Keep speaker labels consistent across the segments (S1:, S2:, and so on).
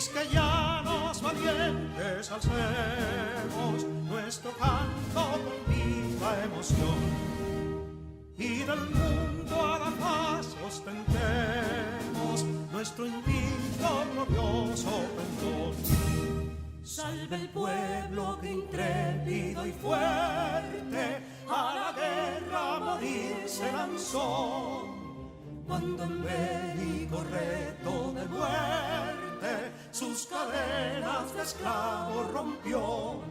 S1: quisqueyanos valientes alcemos nuestro canto con viva emoción, y del mundo a la paz ostentemos nuestro invicto glorioso pendón. Salve el pueblo que intrépido y fuerte a la guerra a morir se lanzó, cuando en bélico reto de muerte sus cadenas de esclavos rompió.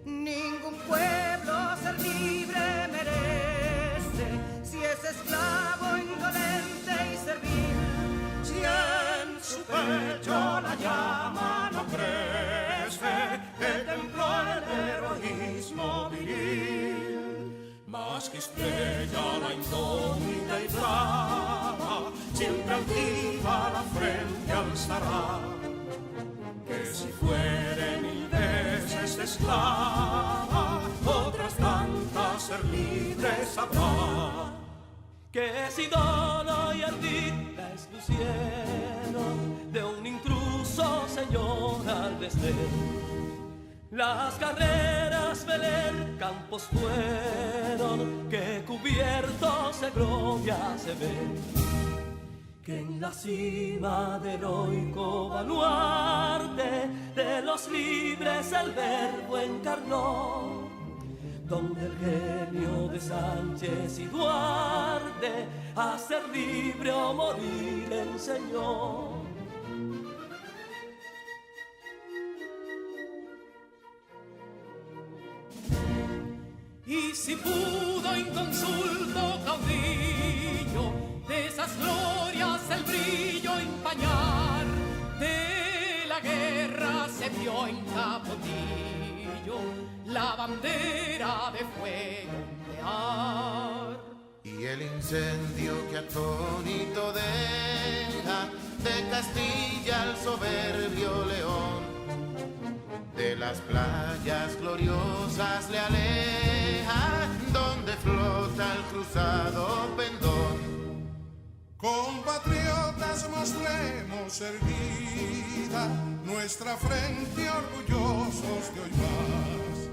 S2: Ningún pueblo ser libre merece si es esclavo, indolente y servil.
S1: Si en su pecho la llama no crece, que templó el heroísmo viril, más que estrella la indómita y brava, siempre altiva la frente alzará, que si fuere mil veces esclava, otras tantas ser libre sabrá.
S3: Que si dolo y ardid la expusieron de un intruso señor al desdén. Las carreras veler campos fueron que cubiertos de gloria se ven, que en la cima del heroico baluarte de los libres el verbo encarnó, donde el genio de Sánchez y Duarte a ser libre o morir enseñó. Y si pudo inconsulto caudillo de esas glorias el brillo empañar, de la guerra se vio en Capotillo la bandera de fuego ondear.
S4: Y el incendio que atónito deja de Castilla al soberbio león, de las playas gloriosas le aleja, donde flota el cruzado pendón.
S5: Compatriotas, mostremos erguida nuestra frente orgullosos de hoy más,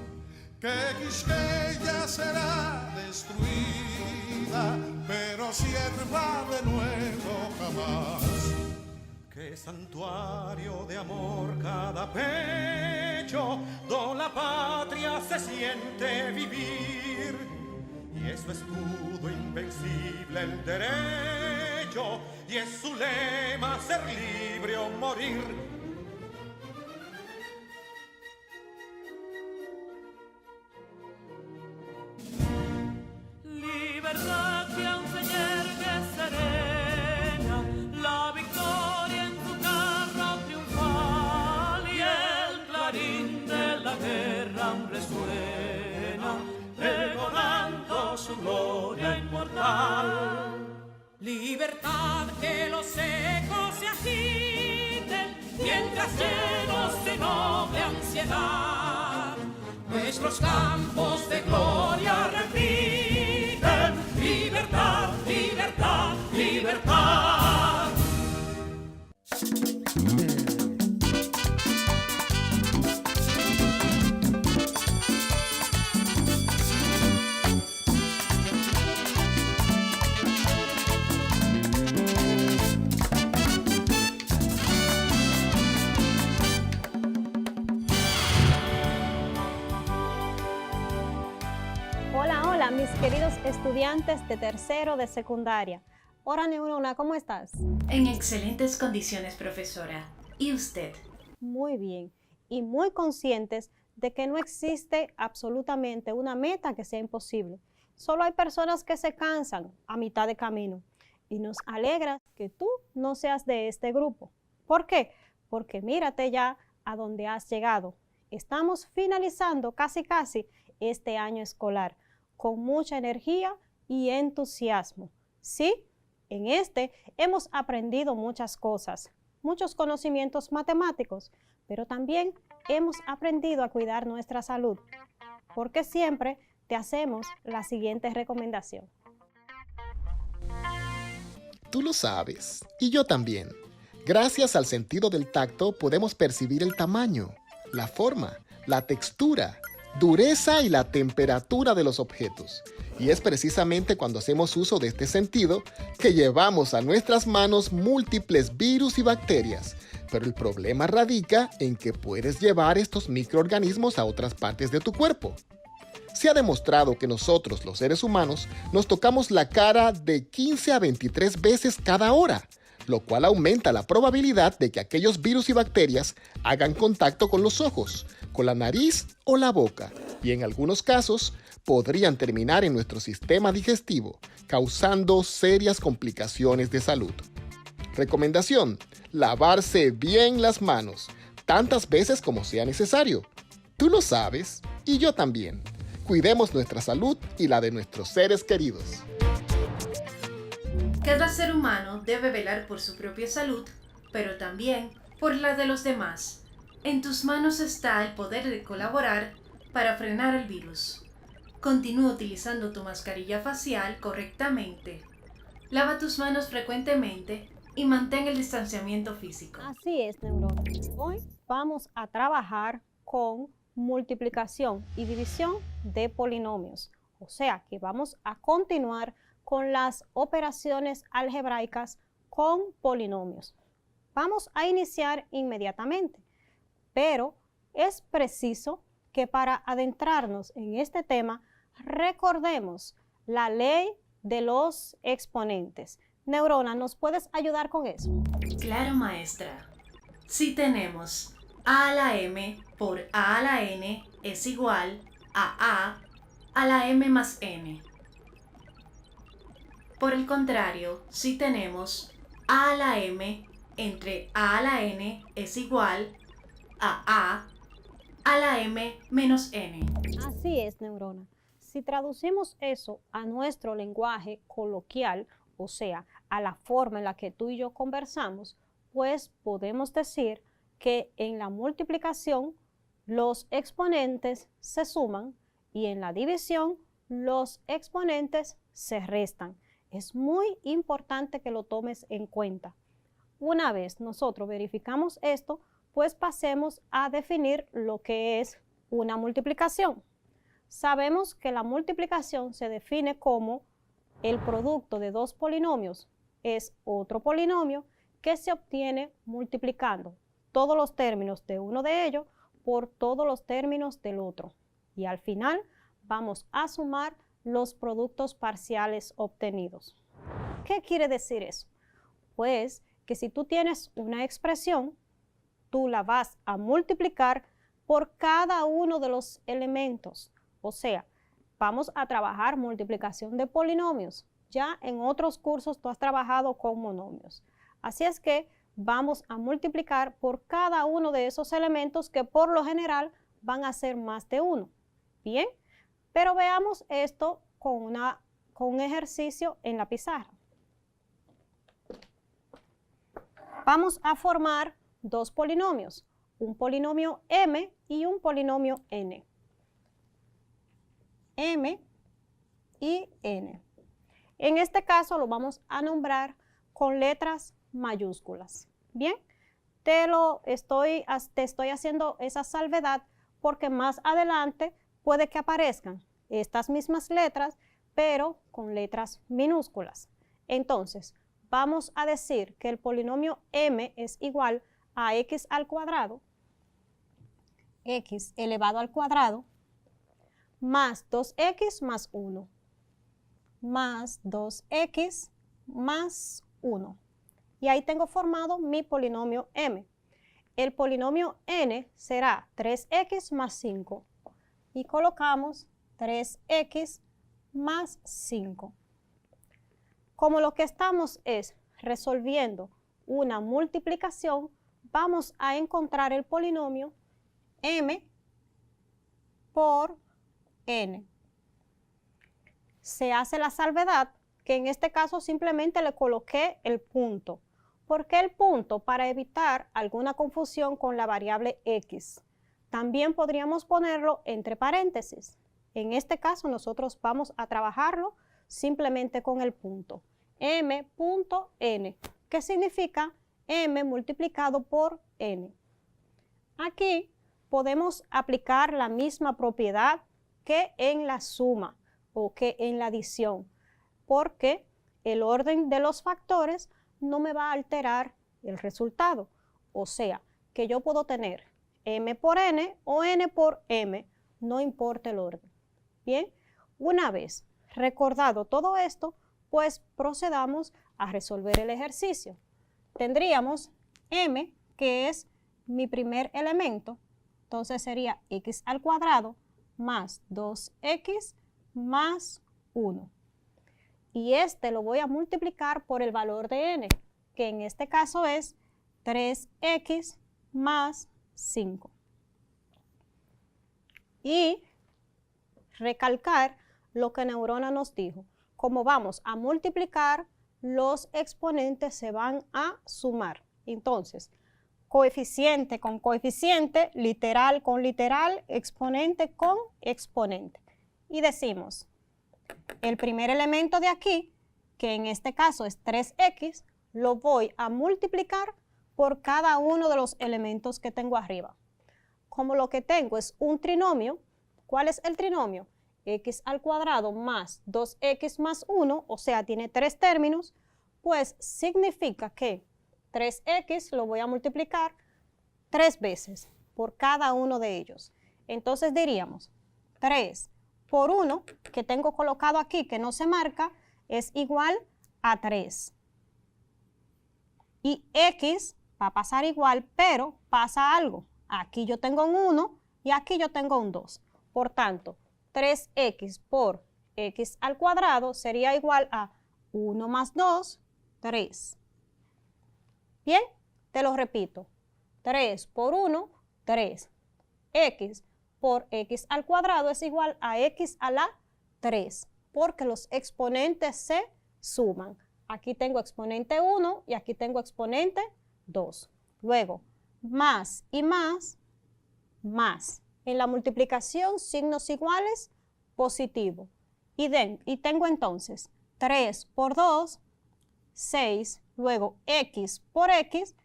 S5: que Quisqueya será destruida, pero sierva de nuevo jamás.
S1: Que santuario de amor cada pecho, donde la patria se siente vivir, y es su escudo invencible el derecho, y es su lema ser libre o morir.
S3: Libertad que aún se yergue serena, la victoria en tu carro triunfal, y el clarín de la guerra aún resuena, pregonando su gloria inmortal.
S2: Libertad, que los ecos se agiten mientras llenos de noble ansiedad nuestros campos de gloria repiten: libertad, libertad, libertad.
S6: Hola, mis queridos estudiantes de tercero de secundaria. Hola, Neurona, ¿cómo estás?
S7: En excelentes condiciones, profesora. ¿Y usted?
S6: Muy bien. Y muy conscientes de que no existe absolutamente una meta que sea imposible. Solo hay personas que se cansan a mitad de camino. Y nos alegra que tú no seas de este grupo. ¿Por qué? Porque mírate ya a dónde has llegado. Estamos finalizando casi este año escolar con mucha energía y entusiasmo. Sí, en este hemos aprendido muchas cosas, muchos conocimientos matemáticos, pero también hemos aprendido a cuidar nuestra salud, porque siempre te hacemos la siguiente recomendación.
S8: Tú lo sabes, y yo también. Gracias al sentido del tacto podemos percibir el tamaño, la forma, la textura, dureza y la temperatura de los objetos. Y es precisamente cuando hacemos uso de este sentido que llevamos a nuestras manos múltiples virus y bacterias. Pero el problema radica en que puedes llevar estos microorganismos a otras partes de tu cuerpo. Se ha demostrado que nosotros, los seres humanos, nos tocamos la cara de 15 a 23 veces cada hora, lo cual aumenta la probabilidad de que aquellos virus y bacterias hagan contacto con los ojos, con la nariz o la boca, y en algunos casos podrían terminar en nuestro sistema digestivo, causando serias complicaciones de salud. Recomendación: lavarse bien las manos, tantas veces como sea necesario. Tú lo sabes, y yo también. Cuidemos nuestra salud y la de nuestros seres queridos.
S7: Cada ser humano debe velar por su propia salud, pero también por la de los demás. En tus manos está el poder de colaborar para frenar el virus. Continúa utilizando tu mascarilla facial correctamente. Lava tus manos frecuentemente y mantén el distanciamiento físico.
S6: Así es, neurona. Hoy vamos a trabajar con multiplicación y división de polinomios. O sea que vamos a continuar con las operaciones algebraicas con polinomios. Vamos a iniciar inmediatamente, pero es preciso que para adentrarnos en este tema recordemos la ley de los exponentes. Neurona, ¿nos puedes ayudar con eso?
S7: Claro, maestra. Si tenemos a a la m por a a la n es igual a la m más n. Por el contrario, si tenemos a la m entre a la n es igual a la m menos n.
S6: Así es, neurona. Si traducimos eso a nuestro lenguaje coloquial, o sea, a la forma en la que tú y yo conversamos, pues podemos decir que en la multiplicación los exponentes se suman y en la división los exponentes se restan. Es muy importante que lo tomes en cuenta. Una vez nosotros verificamos esto, pues pasemos a definir lo que es una multiplicación. Sabemos que la multiplicación se define como el producto de dos polinomios es otro polinomio que se obtiene multiplicando todos los términos de uno de ellos por todos los términos del otro. Y al final vamos a sumar los productos parciales obtenidos. ¿Qué quiere decir eso? Pues que si tú tienes una expresión, tú la vas a multiplicar por cada uno de los elementos. O sea, vamos a trabajar multiplicación de polinomios. Ya en otros cursos tú has trabajado con monomios. Así es que vamos a multiplicar por cada uno de esos elementos que por lo general van a ser más de uno. Bien, pero veamos esto con un ejercicio en la pizarra. Vamos a formar dos polinomios, un polinomio m y un polinomio n. M y n. En este caso lo vamos a nombrar con letras mayúsculas. Bien, te estoy haciendo esa salvedad porque más adelante puede que aparezcan estas mismas letras, pero con letras minúsculas. Entonces, vamos a decir que el polinomio m es igual a x al cuadrado, x elevado al cuadrado, más 2x más 1, más 2x más 1. Y ahí tengo formado mi polinomio m. El polinomio n será 3x más 5. Y colocamos 3x más 5. Como lo que estamos es resolviendo una multiplicación, vamos a encontrar el polinomio m por n. Se hace la salvedad que en este caso simplemente le coloqué el punto. ¿Por qué el punto? Para evitar alguna confusión con la variable x. También podríamos ponerlo entre paréntesis. En este caso nosotros vamos a trabajarlo simplemente con el punto. m.n, que significa m multiplicado por n. Aquí podemos aplicar la misma propiedad que en la suma o que en la adición, porque el orden de los factores no me va a alterar el resultado. O sea, que yo puedo tener m por n o n por m, no importa el orden. Bien, una vez recordado todo esto, pues procedamos a resolver el ejercicio. Tendríamos m, que es mi primer elemento, entonces sería x al cuadrado más 2x más 1. Y este lo voy a multiplicar por el valor de n, que en este caso es 3x más 5. Y recalcar lo que Neurona nos dijo. Como vamos a multiplicar, los exponentes se van a sumar. Entonces, coeficiente con coeficiente, literal con literal, exponente con exponente. Y decimos, el primer elemento de aquí, que en este caso es 3x, lo voy a multiplicar por cada uno de los elementos que tengo arriba. Como lo que tengo es un trinomio, ¿cuál es el trinomio? X al cuadrado más 2x más 1, o sea, tiene 3 términos, pues significa que 3x lo voy a multiplicar 3 veces por cada uno de ellos. Entonces diríamos 3 por 1, que tengo colocado aquí, que no se marca, es igual a 3. Y x va a pasar igual, pero pasa algo. Aquí yo tengo un 1 y aquí yo tengo un 2. Por tanto, 3x por x al cuadrado sería igual a 1 más 2, 3. Bien, te lo repito. 3 por 1, 3. X por x al cuadrado es igual a x a la 3, porque los exponentes se suman. Aquí tengo exponente 1 y aquí tengo exponente 2. Luego, más y más, más. En la multiplicación, signos iguales, positivo. Y tengo entonces 3 por 2, 6. Luego, x por x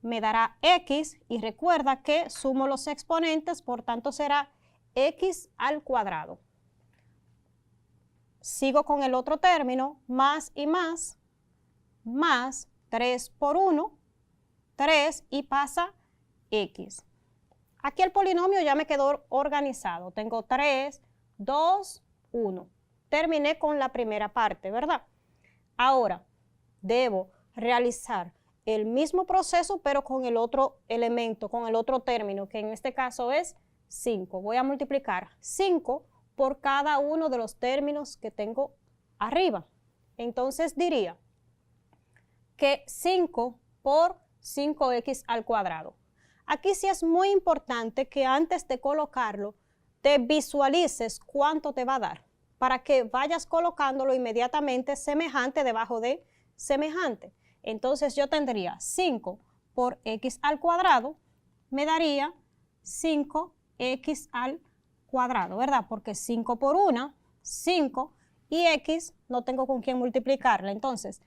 S6: me dará x. Y recuerda que sumo los exponentes, por tanto será x al cuadrado. Sigo con el otro término, más y más, más 3 por 1, 3 y pasa x. Aquí el polinomio ya me quedó organizado. Tengo 3, 2, 1. Terminé con la primera parte, ¿verdad? Ahora, debo realizar el mismo proceso, pero con el otro elemento, con el otro término, que en este caso es 5. Voy a multiplicar 5 por cada uno de los términos que tengo arriba. Entonces diría que 5 por 5x al cuadrado. Aquí sí es muy importante que antes de colocarlo, te visualices cuánto te va a dar, para que vayas colocándolo inmediatamente semejante debajo de semejante. Entonces yo tendría 5 por x al cuadrado, me daría 5x al cuadrado, ¿verdad? Porque 5 por 1, 5, y x no tengo con quién multiplicarla. Entonces,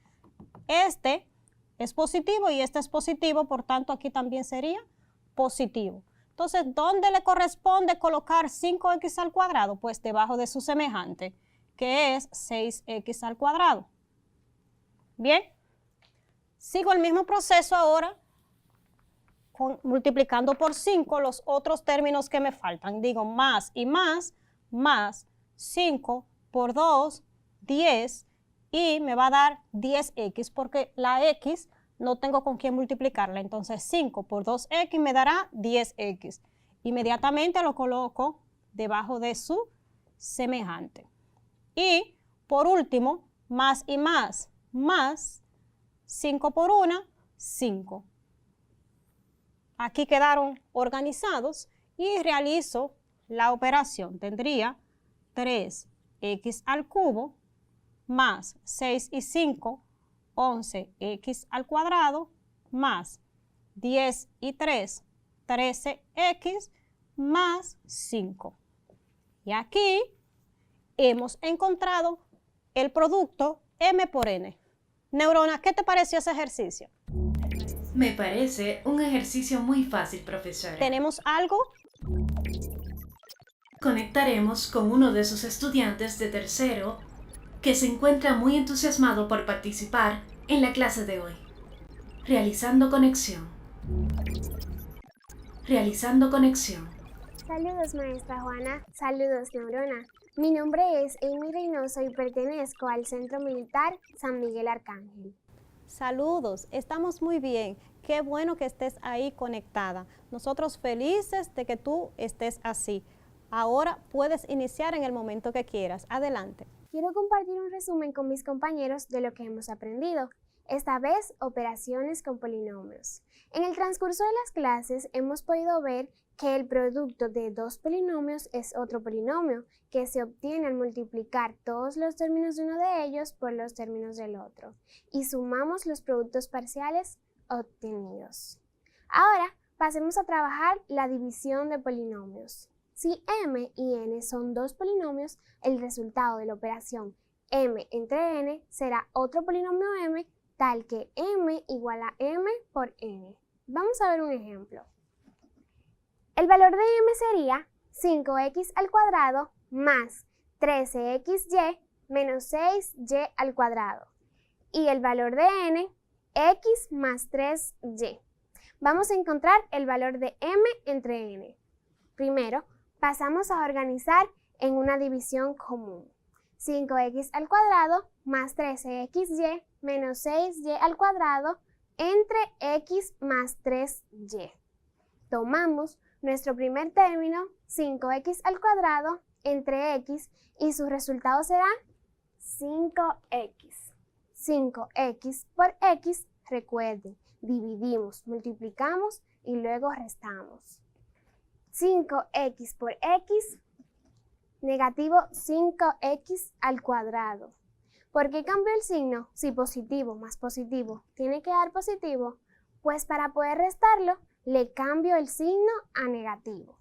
S6: este es positivo y este es positivo, por tanto aquí también sería positivo. Entonces, ¿dónde le corresponde colocar 5x al cuadrado? Pues debajo de su semejante, que es 6x al cuadrado. Bien, sigo el mismo proceso ahora, multiplicando por 5 los otros términos que me faltan. Digo más y más, más 5 por 2, 10, y me va a dar 10x, porque la x no tengo con quién multiplicarla. Entonces 5 por 2x me dará 10x. Inmediatamente lo coloco debajo de su semejante. Y por último, más y más, más 5 por 1, 5. Aquí quedaron organizados y realizo la operación. Tendría 3x al cubo más 6 y 5, 11x al cuadrado, más 10 y 3, 13x, más 5. Y aquí hemos encontrado el producto m por n. Neurona, ¿qué te pareció ese ejercicio?
S7: Me parece un ejercicio muy fácil, profesora.
S6: ¿Tenemos algo?
S7: Conectaremos con uno de sus estudiantes de tercero que se encuentra muy entusiasmado por participar en la clase de hoy. Realizando conexión. Realizando conexión.
S9: Saludos, maestra Juana. Saludos, Neurona. Mi nombre es Amy Reynoso y pertenezco al Centro Militar San Miguel Arcángel.
S6: Saludos, estamos muy bien. Qué bueno que estés ahí conectada. Nosotros felices de que tú estés así. Ahora puedes iniciar en el momento que quieras. Adelante.
S9: Quiero compartir un resumen con mis compañeros de lo que hemos aprendido. Esta vez, operaciones con polinomios. En el transcurso de las clases hemos podido ver que el producto de dos polinomios es otro polinomio que se obtiene al multiplicar todos los términos de uno de ellos por los términos del otro y sumamos los productos parciales obtenidos. Ahora pasemos a trabajar la división de polinomios. Si m y n son dos polinomios, el resultado de la operación m entre n será otro polinomio m tal que m igual a m por n. Vamos a ver un ejemplo. El valor de m sería 5x al cuadrado más 13xy menos 6y al cuadrado. Y el valor de n, x más 3y. Vamos a encontrar el valor de m entre n. Primero, pasamos a organizar en una división común. 5x al cuadrado más 13xy menos 6y al cuadrado entre x más 3y. Tomamos nuestro primer término, 5x al cuadrado, entre x, y su resultado será 5x. 5x por x, recuerden, dividimos, multiplicamos y luego restamos. 5x por x, negativo 5x al cuadrado. ¿Por qué cambió el signo? Si positivo más positivo tiene que dar positivo, pues para poder restarlo, le cambio el signo a negativo.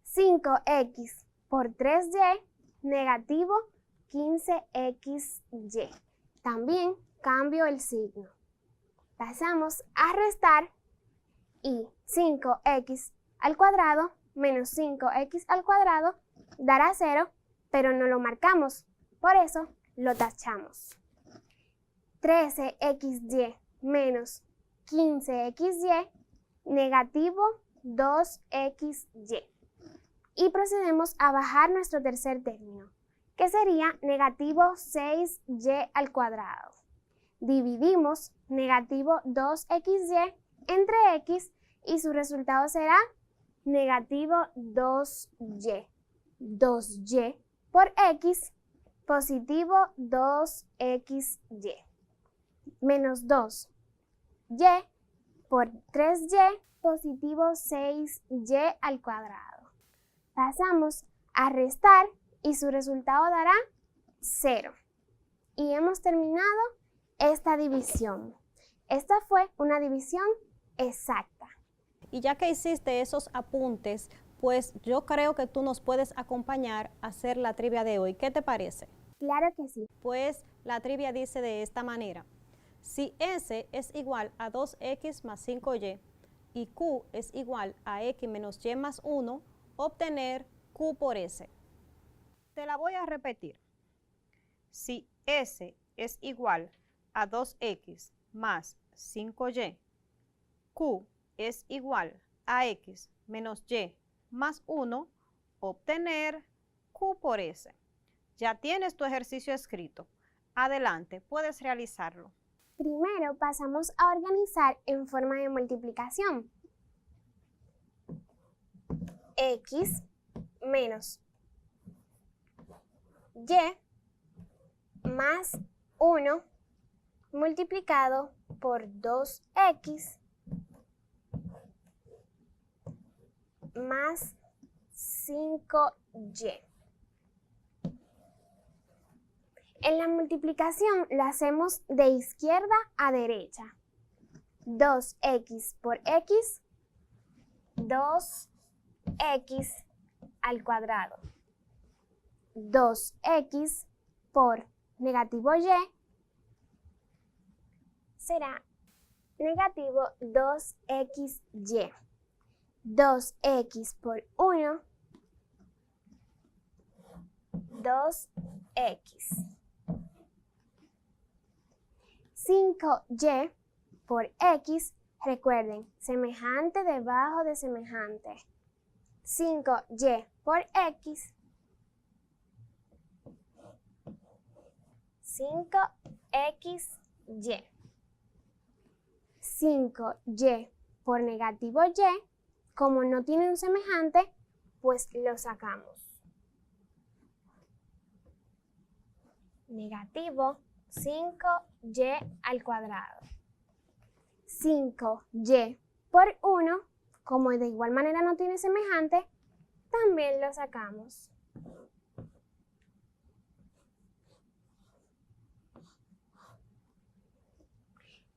S9: 5x por 3y, negativo 15xy. También cambio el signo. Pasamos a restar y 5x al cuadrado menos 5x al cuadrado dará 0, pero no lo marcamos, por eso lo tachamos. 13xy menos 15xy, negativo 2xy. Y procedemos a bajar nuestro tercer término, que sería negativo 6y al cuadrado. Dividimos negativo 2xy entre x y su resultado será negativo 2y. 2y por x, positivo 2xy. Menos 2y por 3y, positivo 6y al cuadrado. Pasamos a restar y su resultado dará 0. Y hemos terminado esta división. Esta fue una división exacta.
S6: Y ya que hiciste esos apuntes, pues yo creo que tú nos puedes acompañar a hacer la trivia de hoy. ¿Qué te parece?
S9: Claro que sí.
S6: Pues la trivia dice de esta manera. Si S es igual a 2x más 5y y Q es igual a x menos y más 1, obtener Q por S. Te la voy a repetir. Si S es igual a 2x más 5y, Q es igual a x menos y más 1, obtener Q por S. Ya tienes tu ejercicio escrito. Adelante, puedes realizarlo.
S9: Primero pasamos a organizar en forma de multiplicación. X menos y más 1 multiplicado por 2x más 5y. En la multiplicación la hacemos de izquierda a derecha. 2x por x, 2x al cuadrado. 2x por negativo y, será negativo 2xy. 2x por 1, 2x. 5y por x, recuerden, semejante debajo de semejante. 5y por x, 5xy. 5y por negativo y, como no tiene un semejante, pues lo sacamos. Negativo 5y al cuadrado. 5y por 1, como de igual manera no tiene semejante, también lo sacamos.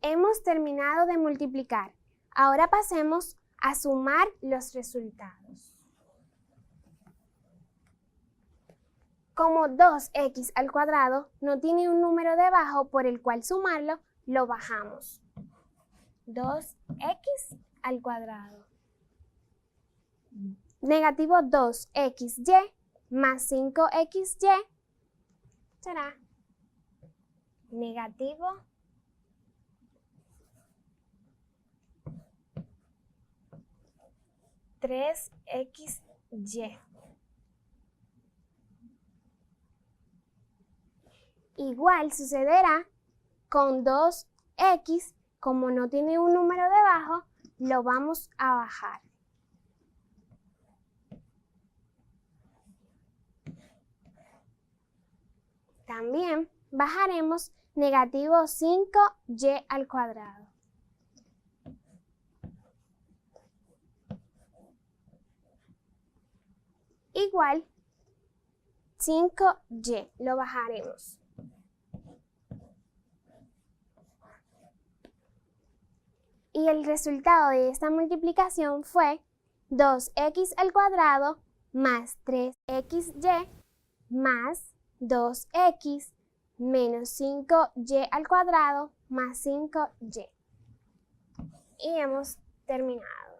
S9: Hemos terminado de multiplicar. Ahora pasemos a sumar los resultados. Como 2x al cuadrado no tiene un número debajo por el cual sumarlo, lo bajamos. 2x al cuadrado. Negativo 2xy más 5xy será negativo 3xy. Igual sucederá con 2x, como no tiene un número debajo, lo vamos a bajar. También bajaremos negativo 5y al cuadrado. Igual 5y, lo bajaremos. Y el resultado de esta multiplicación fue 2x al cuadrado más 3xy más 2x menos 5y al cuadrado más 5y. Y hemos terminado.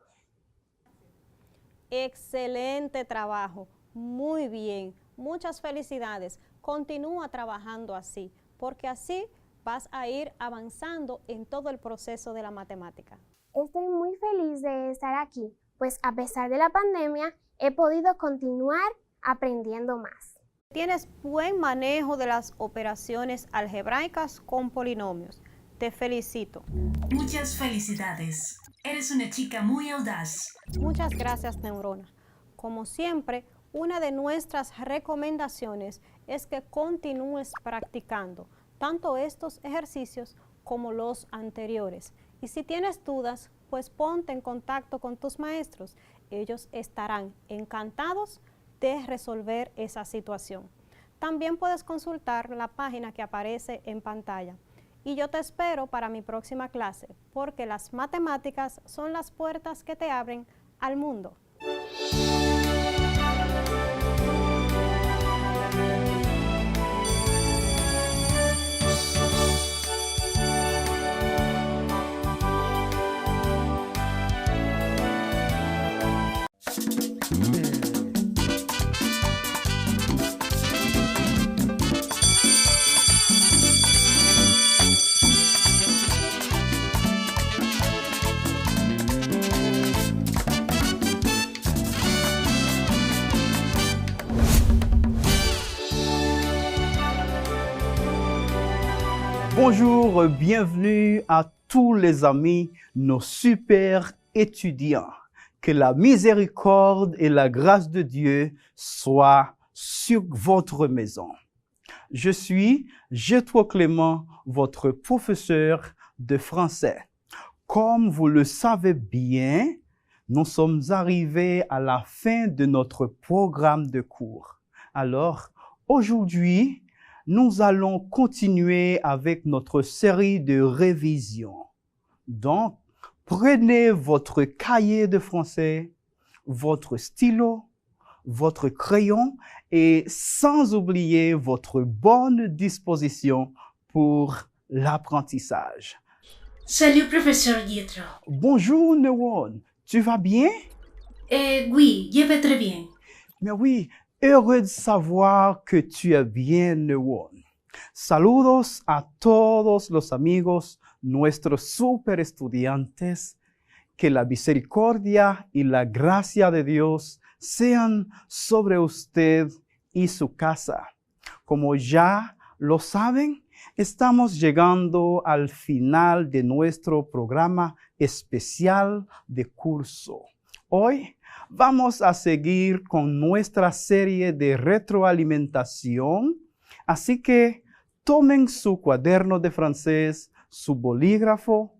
S6: Excelente trabajo, muy bien, muchas felicidades. Continúa trabajando así, porque así vas a ir avanzando en todo el proceso de la matemática.
S9: Estoy muy feliz de estar aquí, pues a pesar de la pandemia he podido continuar aprendiendo más.
S6: Tienes buen manejo de las operaciones algebraicas con polinomios. Te felicito.
S7: Muchas felicidades. Eres una chica muy audaz.
S6: Muchas gracias, Neurona. Como siempre, una de nuestras recomendaciones es que continúes practicando tanto estos ejercicios como los anteriores. Y si tienes dudas, pues ponte en contacto con tus maestros. Ellos estarán encantados de resolver esa situación. También puedes consultar la página que aparece en pantalla. Y yo te espero para mi próxima clase, porque las matemáticas son las puertas que te abren al mundo.
S10: Bonjour, bienvenue à tous les amis, nos super étudiants. Que la miséricorde et la grâce de Dieu soient sur votre maison. Je suis Gétro Clément, votre professeur de français. Comme vous le savez bien, nous sommes arrivés à la fin de notre programme de cours. Alors, aujourd'hui, nous allons continuer avec notre série de révisions. Donc, prenez votre cahier de français, votre stylo, votre crayon et sans oublier votre bonne disposition pour l'apprentissage.
S7: Salut, professeur Yitro.
S10: Bonjour, Newon. Tu vas bien?
S7: Oui, je vais très bien.
S10: Mais oui, heureux de savoir que tu es bien, Newon. Saludos a todos los amigos, nuestros super estudiantes. Que la misericordia y la gracia de Dios sean sobre usted y su casa. Como ya lo saben, estamos llegando al final de nuestro programa especial de curso. Hoy vamos a seguir con nuestra serie de retroalimentación, así que tomen su cuaderno de francés, su bolígrafo,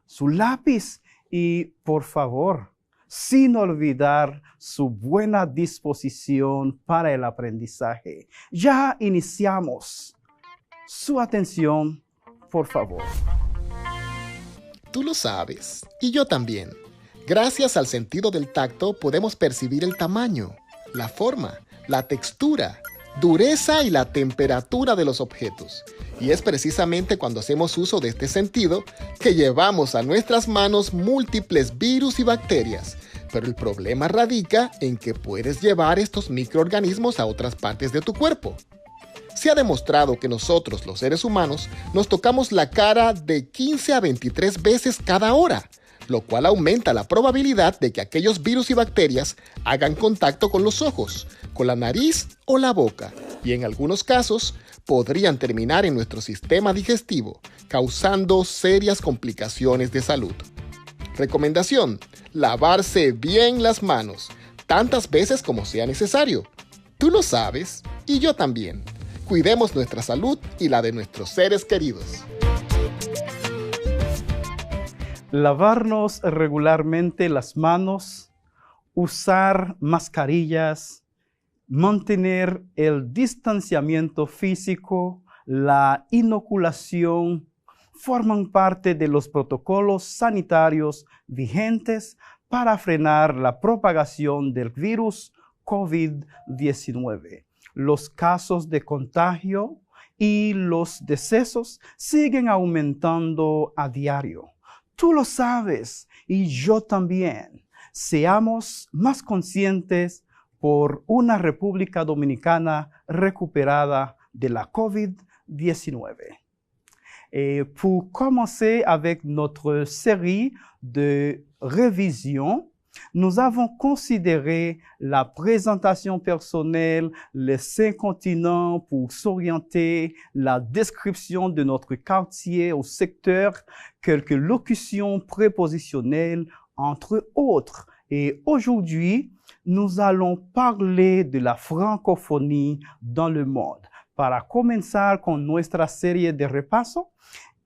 S10: su lápiz y, por favor, sin olvidar su buena disposición para el aprendizaje. Ya iniciamos. Su atención, por favor.
S8: Tú lo sabes, y yo también. Gracias al sentido del tacto podemos percibir el tamaño, la forma, la textura, dureza y la temperatura de los objetos. Y es precisamente cuando hacemos uso de este sentido que llevamos a nuestras manos múltiples virus y bacterias. Pero el problema radica en que puedes llevar estos microorganismos a otras partes de tu cuerpo. Se ha demostrado que nosotros, los seres humanos, nos tocamos la cara de 15 a 23 veces cada hora, lo cual aumenta la probabilidad de que aquellos virus y bacterias hagan contacto con los ojos, con la nariz o la boca, y en algunos casos podrían terminar en nuestro sistema digestivo, causando serias complicaciones de salud. Recomendación: lavarse bien las manos, tantas veces como sea necesario. Tú lo sabes, y yo también. Cuidemos nuestra salud y la de nuestros seres queridos.
S10: Lavarnos regularmente las manos, usar mascarillas, mantener el distanciamiento físico, la inoculación, forman parte de los protocolos sanitarios vigentes para frenar la propagación del virus COVID-19. Los casos de contagio y los decesos siguen aumentando a diario. Tú lo sabes y yo también. Seamos más conscientes por una República Dominicana recuperada de la COVID-19. Pour commencer avec notre série de révision, nous avons considéré la présentation personnelle, les 5 continents pour s'orienter, la description de notre quartier au secteur, quelques locutions prépositionnelles, entre autres. Et aujourd'hui, nous allons parler de la francophonie dans le monde. Para comenzar con nuestra serie de repaso,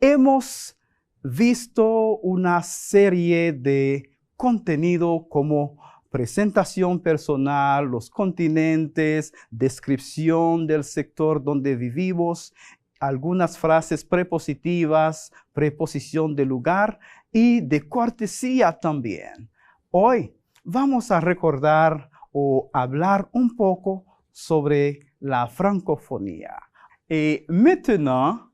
S10: hemos visto una serie de contenido como presentación personal, los continentes, descripción del sector donde vivimos, algunas frases prepositivas, preposición de lugar y de cortesía también. Hoy vamos a recordar o hablar un poco sobre la francophonie. Et maintenant,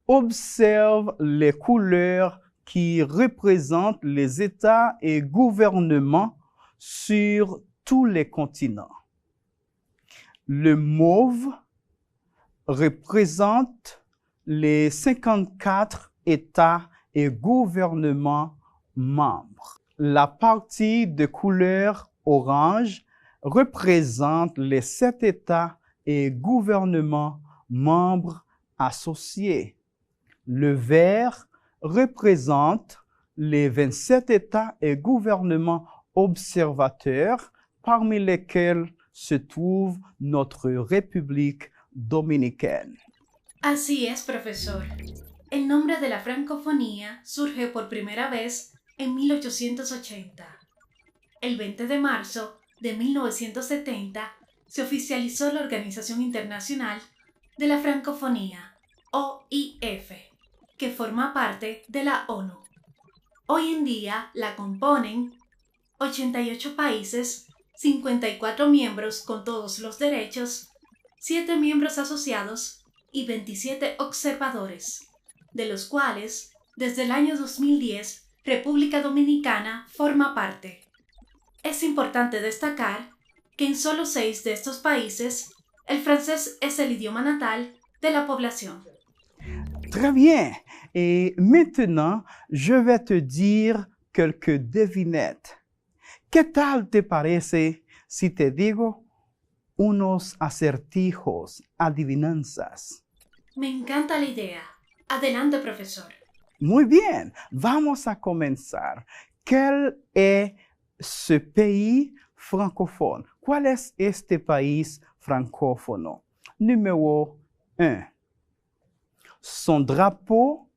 S10: observe les couleurs qui représentent les États et gouvernements sur tous les continents. Le mauve représente les 54 États et gouvernements membres. La partie de couleur orange représente les 7 États et gouvernements membres associés. Le vert représente les 27 États et gouvernements observateurs, parmi lesquels se trouve notre République dominicaine.
S7: Así es, profesor. El nombre de la francofonía surge por primera vez en 1880. El 20 de marzo de 1970 se oficializó la Organización Internacional de la Francofonía, OIF, que forma parte de la ONU. Hoy en día la componen 88 países, 54 miembros con todos los derechos, 7 miembros asociados y 27 observadores, de los cuales Desde el año 2010, República Dominicana forma parte. Es importante destacar que en solo 6 de estos países, el francés es el idioma natal de la población.
S10: Très bien. Et maintenant, je vais te dire quelques devinettes. ¿Qué tal te parece si te digo unos acertijos, adivinanzas?
S7: Me encanta la idea. Adelante, profesor.
S10: Muy bien, vamos a comenzar. ¿Quel est ce pays francophone? ¿Cuál es este país francófono? Numéro 1. Son drapeau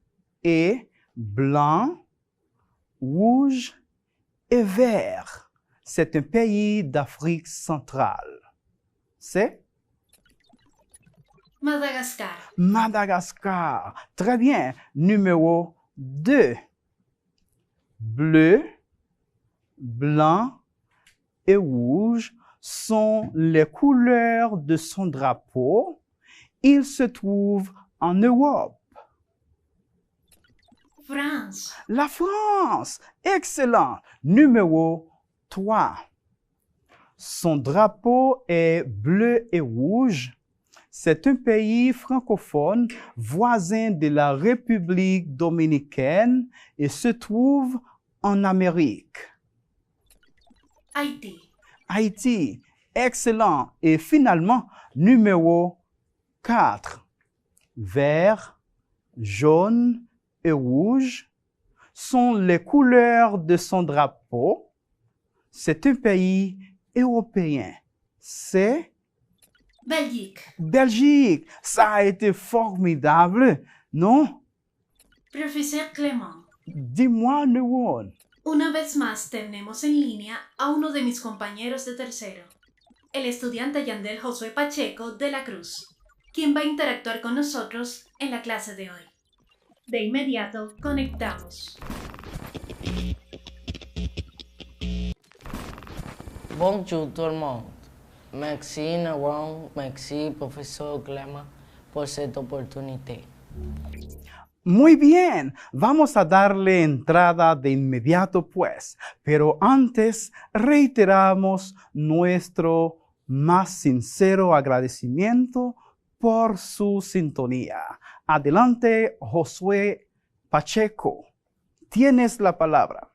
S10: est blanc, rouge et vert. C'est un pays d'Afrique centrale. C'est
S7: Madagascar.
S10: Madagascar. Très bien. Numéro 2. Bleu, blanc et rouge sont les couleurs de son drapeau. Il se trouve en Europe.
S7: France.
S10: La France. Excellent. Numéro 3. Son drapeau est bleu et rouge. C'est un pays francophone voisin de la République dominicaine et se trouve en Amérique.
S7: Haïti.
S10: Haïti. Excellent. Et finalement, numéro 4. Vert, jaune et rouge sont les couleurs de son drapeau. C'est un pays européen. C'est
S7: Belgique.
S10: Belgique. Ça a été formidable, non?
S7: Profesor Clément.
S10: Dis-moi, Nuon.
S7: Una vez más tenemos en línea a uno de mis compañeros de tercero, el estudiante Yandel Josué Pacheco de la Cruz, quien va a interactuar con nosotros en la clase de hoy. De inmediato, conectamos.
S11: Bonjour tout le monde. Merci Naron, merci profesor Clément por cette opportunité.
S10: Muy bien, vamos a darle entrada de inmediato pues, pero antes reiteramos nuestro más sincero agradecimiento por su sintonía. Adelante, Josué Pacheco, tienes la palabra.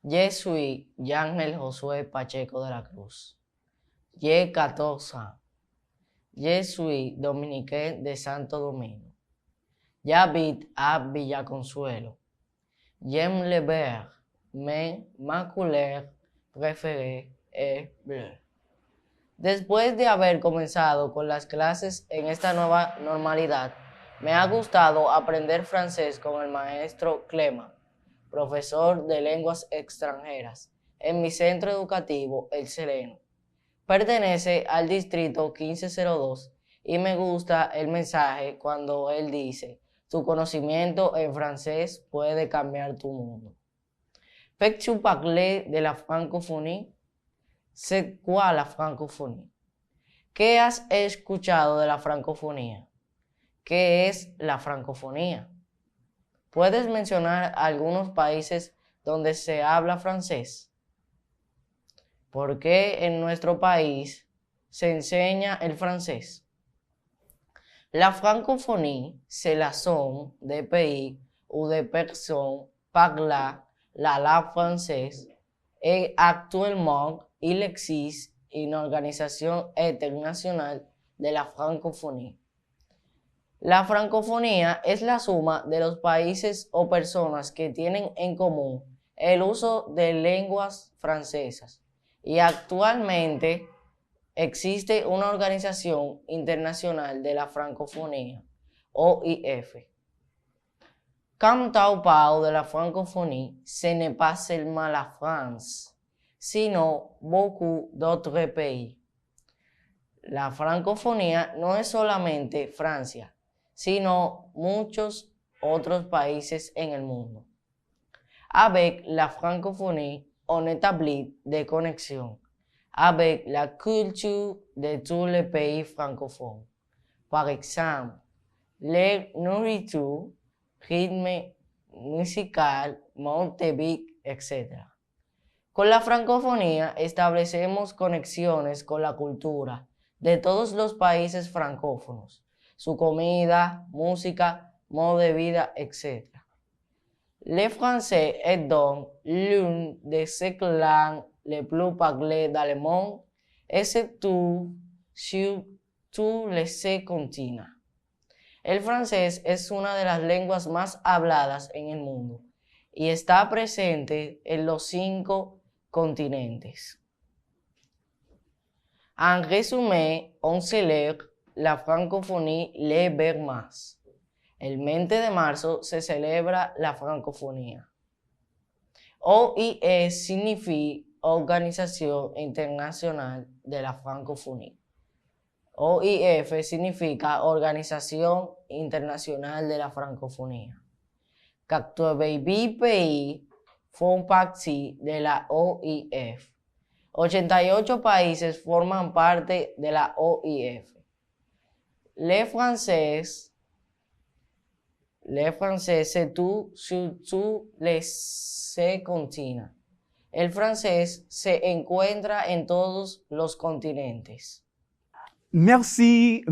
S11: Je suis Yangel Josué Pacheco de la Cruz. J'ai 14 ans. Je suis dominicain de Santo Domingo. J'habite à Villaconsuelo. J'aime le vert, mais ma couleur préférée est bleu. Después de haber comenzado con las clases en esta nueva normalidad, me ha gustado aprender francés con el maestro Clément, profesor de lenguas extranjeras, en mi centro educativo El Sereno. Pertenece al distrito 1502 y me gusta el mensaje cuando él dice: tu conocimiento en francés puede cambiar tu mundo. Peux-tu parler de la francophonie? C'est quoi la francophonie? ¿Qué has escuchado de la francofonía? ¿Qué es la francofonía? ¿Puedes mencionar algunos países donde se habla francés? ¿Por qué en nuestro país se enseña el francés? La francophonie, c'est la somme des pays ou des personnes parlant la langue française et actuellement il existe une organisation internationale de la francophonie. La francofonía es la suma de los países o personas que tienen en común el uso de lenguas francesas y actualmente existe una organización internacional de la francofonía, OIF. Quand on parle de la francophonie, ce n'est pas seulement la France, sino beaucoup d'autres pays. La francofonía no es solamente Francia, sino muchos otros países en el mundo. Avec la francophonie, on établit des connexions avec la culture de tous les pays francophones. Par exemple, les nourritures, rythmes, musical, Montevideo, etc. Con la francofonía establecemos conexiones con la cultura de todos los países francófonos, su comida, música, modo de vida, etc. Le français est donc l'une de ces langues les plus parlées dans le monde et surtout sur tous les continents. El francés es una de las lenguas más habladas en el mundo y está presente en los 5 continentes. En résumé, on célèbre la francophonie le 20 mars. El 20 de marzo se celebra la francofonía. OIE significa Organización Internacional de la Francofonía. OIF significa Organización Internacional de la Francofonía. 88 pays font partie de la OIF. 88 países forman parte de la OIF. Les Français se trouvent sur tous les continents. El francés se encuentra en todos los continentes.
S10: Merci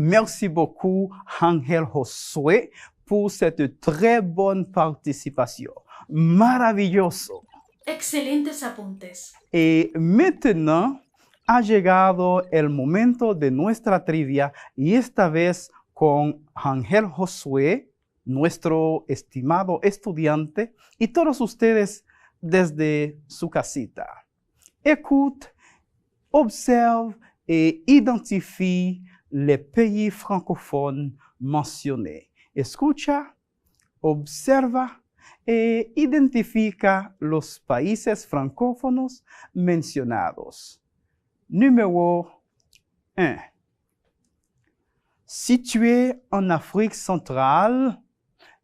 S10: beaucoup, Ángel Josué, pour cette très bonne participation. Maravilloso.
S7: Excelentes apuntes.
S10: Y maintenant ha llegado el momento de nuestra trivia y esta vez con Ángel Josué, nuestro estimado estudiante, y todos ustedes desde su casita. Écoute, observe et identifie les pays francophones mentionnés. Escucha, observa e identifica los países francófonos mencionados. Numéro 1. Situé en Afrique centrale,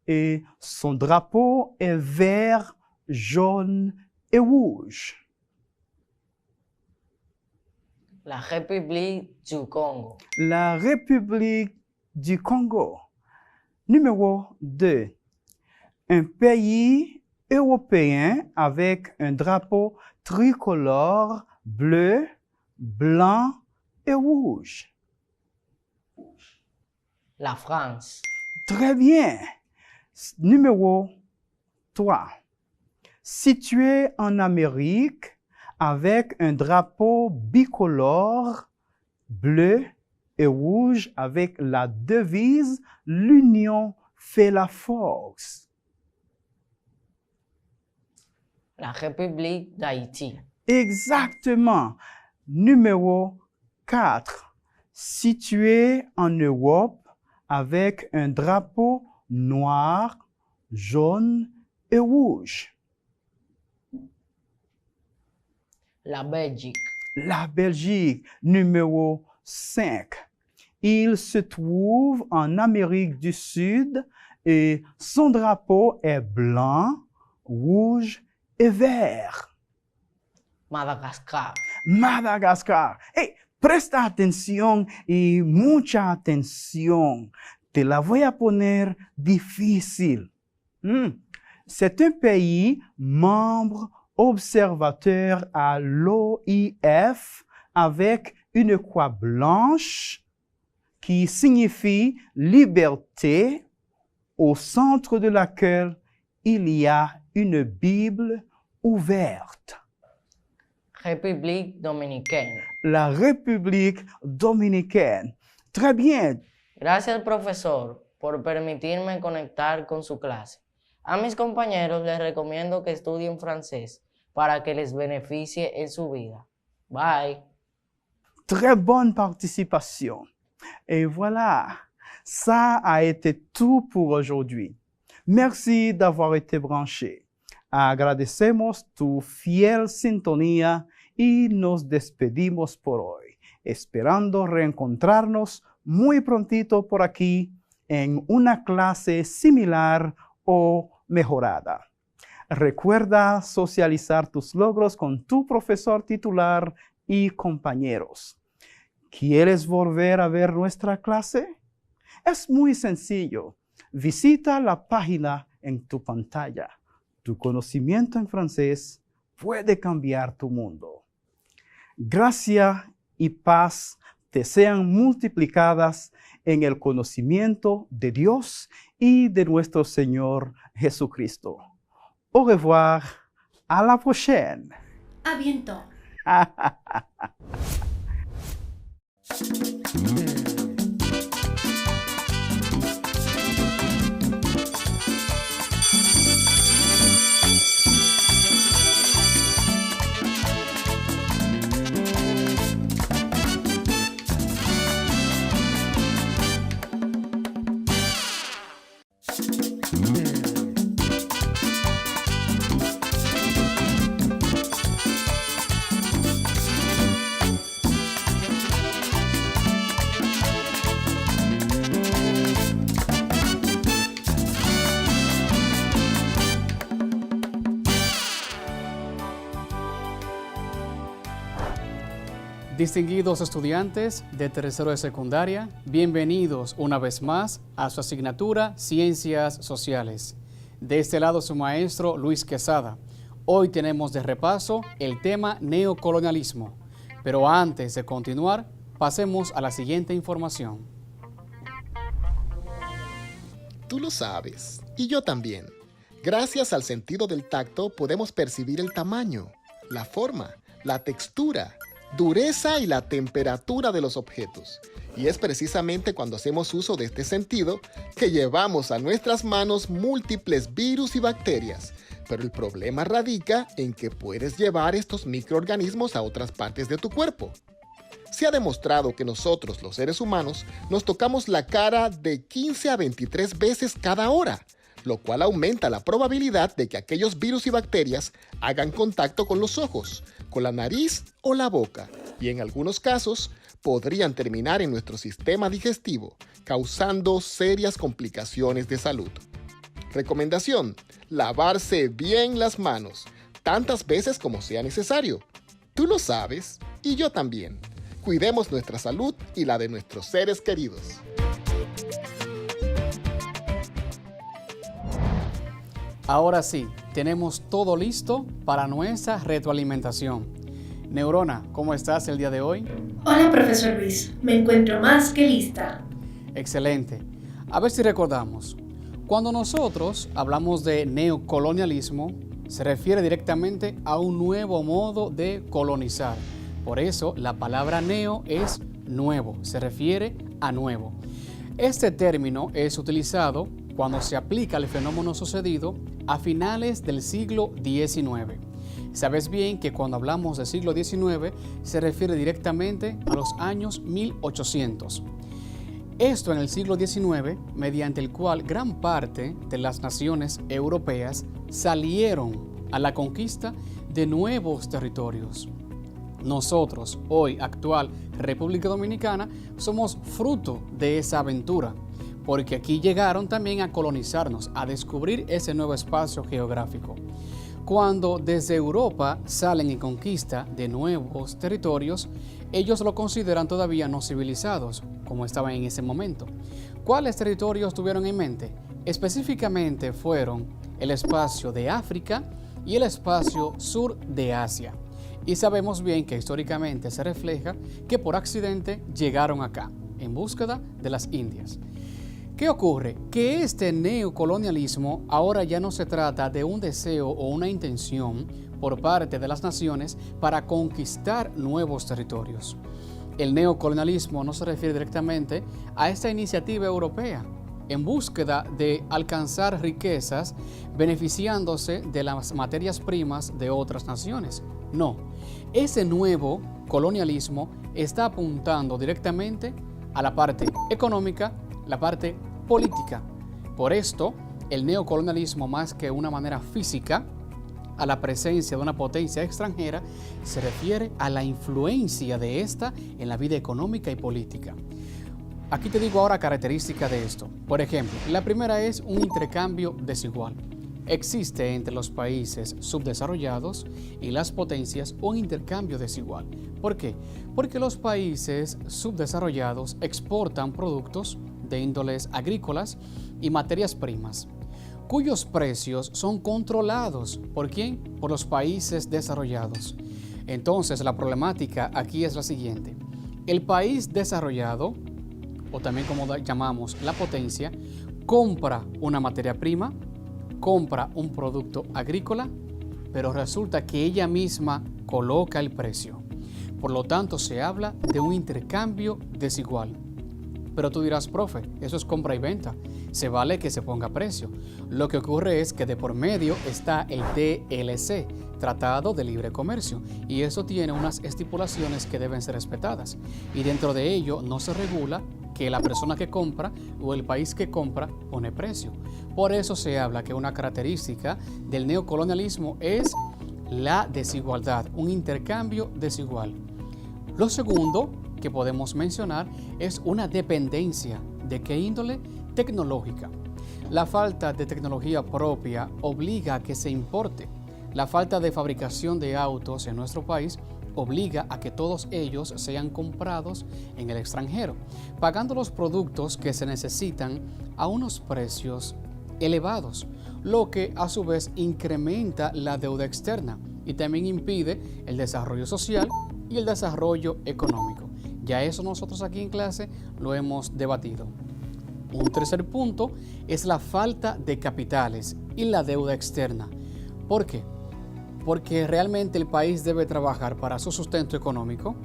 S10: et son drapeau est vert, jaune et rouge.
S11: La République du Congo.
S10: La République du Congo. Numéro 2. Un pays européen avec un drapeau tricolore bleu, blanc et rouge.
S11: La France.
S10: Très bien. Numéro 3. Situé en Amérique avec un drapeau bicolore bleu et rouge avec la devise « L'union fait la force ».
S11: La République d'Haïti.
S10: Exactement. Numéro 4. Situé en Europe avec un drapeau noir, jaune et rouge.
S11: La Belgique.
S10: La Belgique, numéro 5. Il se trouve en Amérique du Sud et son drapeau est blanc, rouge et vert.
S11: Madagascar.
S10: Madagascar. Hey, presta atención y mucha atención. Te la voy a poner difícil. C'est un pays membre observateur à l'OIF avec une croix blanche qui signifie liberté, au centre de laquelle il y a une Bible ouverte.
S11: République dominicaine.
S10: La République dominicaine. Très bien.
S11: Gracias, profesor, por permitirme conectar con su clase. A mis compañeros les recomiendo que estudien francés para que les beneficie en su vida. Bye.
S10: Très bonne participation. Et voilà, ça a été tout pour aujourd'hui. Merci d'avoir été branché. Agradecemos tu fiel sintonía y nos despedimos por hoy, esperando reencontrarnos muy prontito por aquí en una clase similar o mejorada. Recuerda socializar tus logros con tu profesor titular y compañeros. ¿Quieres volver a ver nuestra clase? Es muy sencillo. Visita la página en tu pantalla. Tu conocimiento en francés puede cambiar tu mundo. Gracia y paz te sean multiplicadas en el conocimiento de Dios y de nuestro Señor Jesucristo. Au revoir, à la prochaine.
S7: A bientôt.
S12: Distinguidos estudiantes de tercero de secundaria, bienvenidos una vez más a su asignatura Ciencias Sociales. De este lado su maestro Luis Quesada. Hoy tenemos de repaso el tema neocolonialismo. Pero antes de continuar, pasemos a la siguiente información.
S8: Tú lo sabes, y yo también. Gracias al sentido del tacto podemos percibir el tamaño, la forma, la textura, dureza y la temperatura de los objetos. Y es precisamente cuando hacemos uso de este sentido que llevamos a nuestras manos múltiples virus y bacterias. Pero el problema radica en que puedes llevar estos microorganismos a otras partes de tu cuerpo. Se ha demostrado que nosotros, los seres humanos, nos tocamos la cara de 15 a 23 veces cada hora, lo cual aumenta la probabilidad de que aquellos virus y bacterias hagan contacto con los ojos, con la nariz o la boca, y en algunos casos podrían terminar en nuestro sistema digestivo, causando serias complicaciones de salud. Recomendación: lavarse bien las manos, tantas veces como sea necesario. Tú lo sabes, y yo también. Cuidemos nuestra salud y la de nuestros seres queridos.
S12: Ahora sí, tenemos todo listo para nuestra retroalimentación. Neurona, ¿cómo estás el día de hoy?
S7: Hola, profesor Luis. Me encuentro más que lista.
S12: Excelente. A ver si recordamos. Cuando nosotros hablamos de neocolonialismo, se refiere directamente a un nuevo modo de colonizar. Por eso, la palabra neo es nuevo, se refiere a nuevo. Este término es utilizado cuando se aplica el fenómeno sucedido a finales del siglo XIX. Sabes bien que cuando hablamos del siglo XIX se refiere directamente a los años 1800. Esto en el siglo XIX, mediante el cual gran parte de las naciones europeas salieron a la conquista de nuevos territorios. Nosotros, hoy actual República Dominicana, somos fruto de esa aventura, porque aquí llegaron también a colonizarnos, a descubrir ese nuevo espacio geográfico. Cuando desde Europa salen en conquista de nuevos territorios, ellos lo consideran todavía no civilizados, como estaban en ese momento. ¿Cuáles territorios tuvieron en mente? Específicamente fueron el espacio de África y el espacio sur de Asia. Y sabemos bien que históricamente se refleja que por accidente llegaron acá, en búsqueda de las Indias. ¿Qué ocurre? Que este neocolonialismo ahora ya no se trata de un deseo o una intención por parte de las naciones para conquistar nuevos territorios. El neocolonialismo no se refiere directamente a esta iniciativa europea en búsqueda de alcanzar riquezas beneficiándose de las materias primas de otras naciones. No, ese nuevo colonialismo está apuntando directamente a la parte económica, la parte política. Por esto, el neocolonialismo, más que una manera física a la presencia de una potencia extranjera, se refiere a la influencia de esta en la vida económica y política. Aquí te digo ahora características de esto. Por ejemplo, la primera es un intercambio desigual. Existe entre los países subdesarrollados y las potencias un intercambio desigual. ¿Por qué? Porque los países subdesarrollados exportan productos de índoles agrícolas y materias primas. cuyos precios son controlados. ¿Por quién? Por los países desarrollados. Entonces, la problemática aquí es la siguiente. El país desarrollado, o también como llamamos la potencia, compra una materia prima, compra un producto agrícola, pero resulta que ella misma coloca el precio. Por lo tanto, se habla de un intercambio desigual. Pero tú dirás, profe, eso es compra y venta. Se vale que se ponga precio. Lo que ocurre es que de por medio está el TLC, Tratado de Libre Comercio, y eso tiene unas estipulaciones que deben ser respetadas. Y dentro de ello no se regula que la persona que compra o el país que compra pone precio. Por eso se habla que una característica del neocolonialismo es la desigualdad, un intercambio desigual. Lo segundo que podemos mencionar es una dependencia. ¿De qué índole? Tecnológica. La falta de tecnología propia obliga a que se importe. La falta de fabricación de autos en nuestro país obliga a que todos ellos sean comprados en el extranjero, pagando los productos que se necesitan a unos precios elevados, lo que a su vez incrementa la deuda externa y también impide el desarrollo social y el desarrollo económico. Ya eso nosotros aquí en clase lo hemos debatido. Un tercer punto es la falta de capitales y la deuda externa. ¿Por qué? Porque realmente el país debe trabajar para su sustento económico,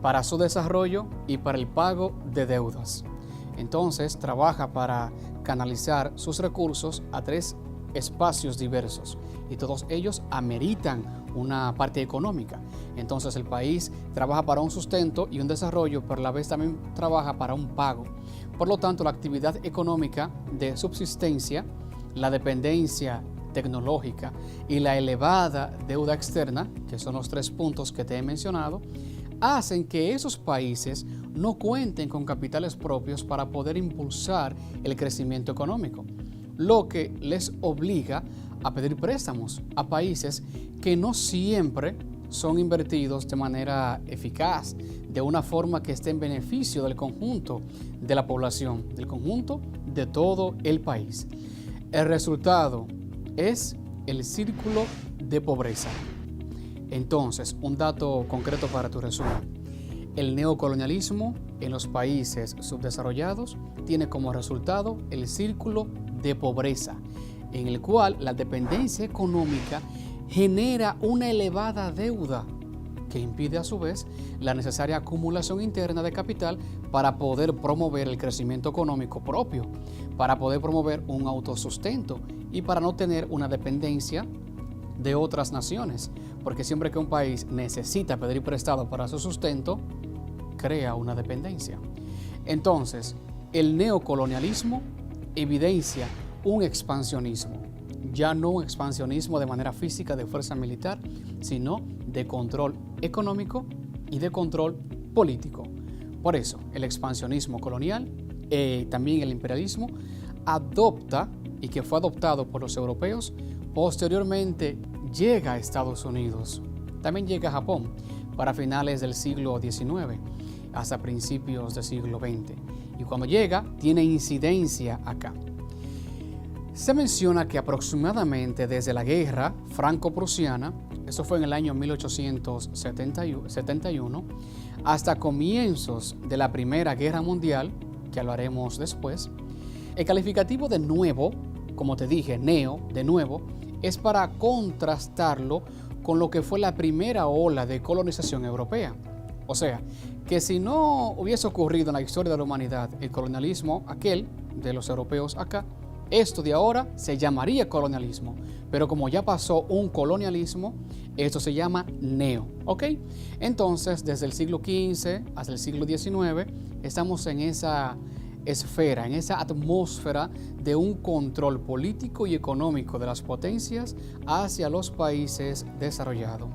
S12: para su desarrollo y para el pago de deudas. Entonces, trabaja para canalizar sus recursos a 3 espacios diversos y todos ellos ameritan una parte económica. Entonces, el país trabaja para un sustento y un desarrollo, pero a la vez también trabaja para un pago. Por lo tanto, la actividad económica de subsistencia, la dependencia tecnológica y la elevada deuda externa, que son los 3 puntos que te he mencionado, hacen que esos países no cuenten con capitales propios para poder impulsar el crecimiento económico, lo que les obliga a pedir préstamos a países que no siempre son invertidos de manera eficaz, de una forma que esté en beneficio del conjunto de la población, del conjunto de todo el país. El resultado es el círculo de pobreza. Entonces, un dato concreto para tu resumen. El neocolonialismo en los países subdesarrollados tiene como resultado el círculo de pobreza, en el cual la dependencia económica genera una elevada deuda que impide a su vez la necesaria acumulación interna de capital para poder promover el crecimiento económico propio, para poder promover un autosustento y para no tener una dependencia de otras naciones, porque siempre que un país necesita pedir prestado para su sustento, crea una dependencia. Entonces, el neocolonialismo evidencia un expansionismo, ya no un expansionismo de manera física de fuerza militar, sino de control económico y de control político. Por eso, el expansionismo colonial, también el imperialismo, adopta, y que fue adoptado por los europeos, posteriormente llega a Estados Unidos, también llega a Japón para finales del siglo XIX hasta principios del siglo XX. Y cuando llega, tiene incidencia acá. Se menciona que aproximadamente desde la guerra franco-prusiana, eso fue en el año 1871, hasta comienzos de la Primera Guerra Mundial, que hablaremos después, el calificativo de nuevo, como te dije, neo, de nuevo, es para contrastarlo con lo que fue la primera ola de colonización europea. O sea, que si no hubiese ocurrido en la historia de la humanidad el colonialismo aquel de los europeos acá, esto de ahora se llamaría colonialismo, pero como ya pasó un colonialismo, esto se llama neo, ¿ok? Entonces, desde el siglo XV hasta el siglo XIX, estamos en esa esfera, en esa atmósfera de un control político y económico de las potencias hacia los países desarrollados.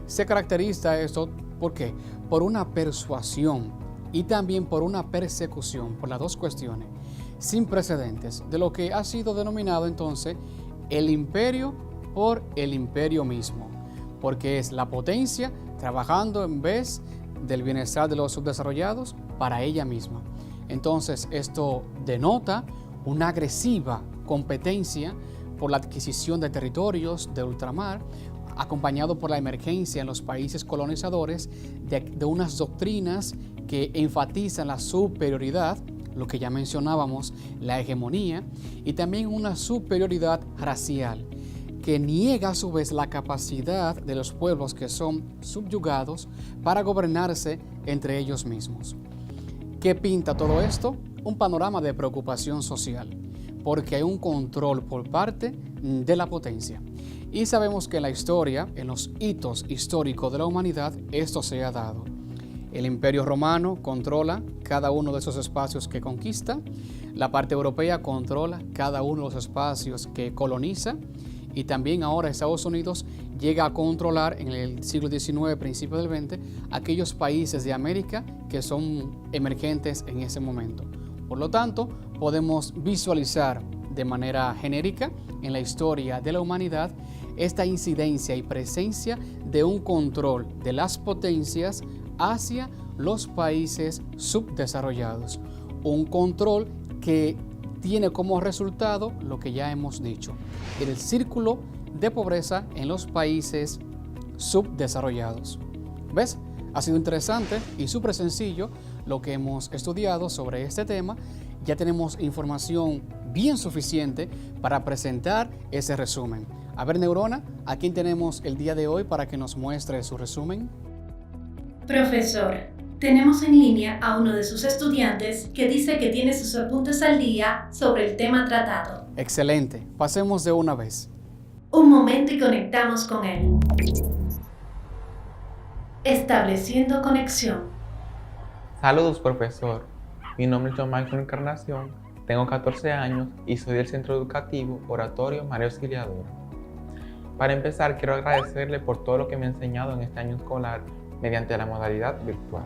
S12: Se caracteriza esto, ¿por qué? Por una persuasión y también por una persecución, por las 2 cuestiones, sin precedentes, de lo que ha sido denominado entonces el imperio por el imperio mismo, porque es la potencia trabajando en vez del bienestar de los subdesarrollados para ella misma. Entonces esto denota una agresiva competencia por la adquisición de territorios de ultramar, acompañado por la emergencia en los países colonizadores de unas doctrinas que enfatizan la superioridad, lo que ya mencionábamos, la hegemonía, y también una superioridad racial, que niega a su vez la capacidad de los pueblos que son subyugados para gobernarse entre ellos mismos. ¿Qué pinta todo esto? Un panorama de preocupación social, porque hay un control por parte de la potencia. Y sabemos que en la historia, en los hitos históricos de la humanidad, esto se ha dado. El Imperio Romano controla cada uno de esos espacios que conquista, la parte europea controla cada uno de los espacios que coloniza, y también ahora Estados Unidos llega a controlar en el siglo XIX, principio del XX, aquellos países de América que son emergentes en ese momento. Por lo tanto, podemos visualizar de manera genérica en la historia de la humanidad esta incidencia y presencia de un control de las potencias hacia los países subdesarrollados. Un control que tiene como resultado lo que ya hemos dicho, el círculo de pobreza en los países subdesarrollados. ¿Ves? Ha sido interesante y súper sencillo lo que hemos estudiado sobre este tema. Ya tenemos información bien suficiente para presentar ese resumen. A ver, Neurona, ¿a quién tenemos el día de hoy para que nos muestre su resumen?
S7: Profesor, tenemos en línea a uno de sus estudiantes que dice que tiene sus apuntes al día sobre el tema tratado.
S12: Excelente, pasemos de una vez.
S7: Un momento y conectamos con él. Estableciendo conexión.
S13: Saludos, profesor. Mi nombre es John Michael Encarnación, tengo 14 años y soy del Centro Educativo Oratorio María Auxiliadora. Para empezar, quiero agradecerle por todo lo que me ha enseñado en este año escolar mediante la modalidad virtual.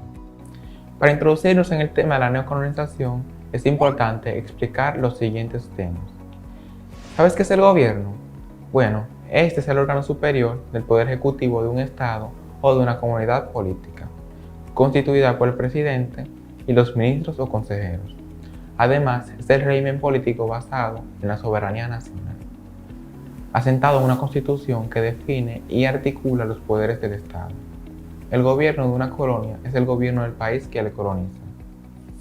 S13: Para introducirnos en el tema de la neocolonización, es importante explicar los siguientes temas. ¿Sabes qué es el gobierno? Bueno, este es el órgano superior del poder ejecutivo de un estado o de una comunidad política, constituida por el presidente y los ministros o consejeros. Además, es el régimen político basado en la soberanía nacional, asentado en una constitución que define y articula los poderes del Estado. El gobierno de una colonia es el gobierno del país que le coloniza.